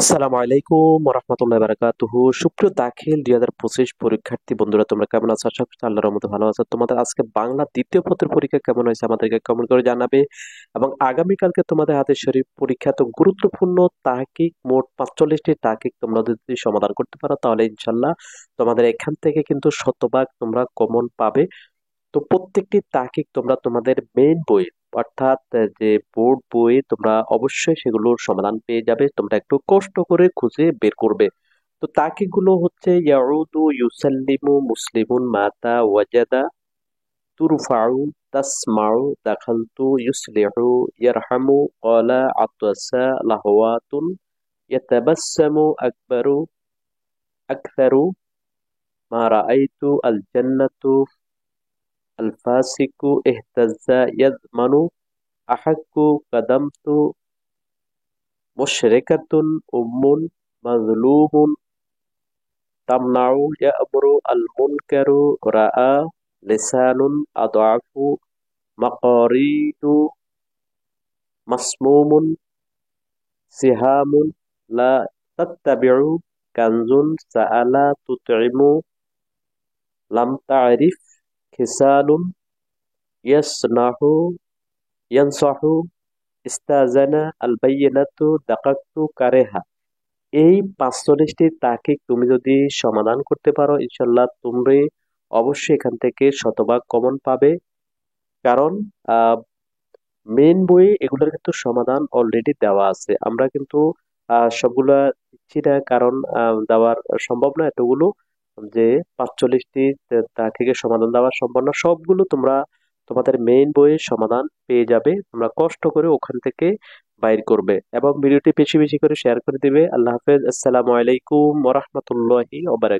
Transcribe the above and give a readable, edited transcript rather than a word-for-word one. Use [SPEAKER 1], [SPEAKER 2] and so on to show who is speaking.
[SPEAKER 1] আসসালামু আলাইকুম রহমতুল্লাহ বারাকাতুহু। সুপ্রিয় দাখিল 2025 পরীক্ষার্থী বন্ধুরা, তোমরা কেমন আছো? আশা করছি আল্লাহর রহমতে ভালো আছো। তোমাদের আজকে বাংলা দ্বিতীয় পত্রের পরীক্ষা কেমন হয়েছে আমাদেরকে কমেন্ট করে জানাবে। এবং আগামীকালকে তোমাদের হাতে শরীফ পরীক্ষা, তো গুরুত্বপূর্ণ তাহকিক, মোট 45টি তাহকিক তোমরা যদি সমাধান করতে পারো তাহলে ইনশাল্লাহ তোমাদের এখান থেকে কিন্তু শতভাগ তোমরা কমন পাবে। তো প্রত্যেকটি তাহকিক তোমরা তোমাদের মেইন বই, অর্থাৎ যে বোর্ড বই, তোমরা অবশ্যই সেগুলোর সমাধান পেয়ে যাবে। তোমরা একটু কষ্ট করে খুঁজে বের করবে। তো তাহকিক গুলো হচ্ছে: ইয়াউদু, ইউসাল্লিমু, মুসলিমুন, মাতা, ওয়াজাদা, তুরফাউ, তাসমাউ, দাখালতু, ইউসলিহু, ইয়ারহামু, ক্বালা, আতাসা, লাহওয়াতুন, ইয়াতাবাসসামু, আকবারু, আকসারু, মা রাআইতু, আল জান্নাতু, আল ফাসিকু, ইহতাজ্জা, ইয়াজমানু, আহাক্কু, কাদামতু, মুশরিকাতুন, উম্মুন, মাজলুমুন, তামনাউ, ইয়া'মুরু, আল মুনকারু, রাআ, লিসানুন, আদআফু, মাকারিদু, মাসমুমুন, সিহামুন, লা তাত্তাবিউ, কানজুন, সাআলা, তুতইমু, লাম তা'রিফ, খিসালুন, ইয়াসনাহু, ইয়ানসাহু, ইস্তাজানা, আল বায়িনাতু, দাকাকতু, কারেহা। এই 45টি তাহকিক তুমি যদি সমাধান করতে পারো ইনশাল্লাহ তুমি অবশ্যই এখান থেকে শতভাগ কমন পাবে। কারণ মেইন বইয়ে এগুলোর কিন্তু সমাধান অলরেডি দেওয়া আছে। আমরা কিন্তু সবগুলা দিচ্ছি না, কারণ দেওয়ার সম্ভব না এতগুলো, যে 45টি তাহকিকের সমাধান দেওয়া সম্ভব না। সবগুলো তোমরা তোমাদের মেইন বইয়ের সমাধান পেয়ে যাবে। তোমরা কষ্ট করে ওখান থেকে বাইর করবে এবং ভিডিওটি বেশি বেশি করে শেয়ার করে দিবে। আল্লাহ হাফেজ, আসসালামু আলাইকুম ওয়া রাহমাতুল্লাহি ওয়া বারাকাতুহু।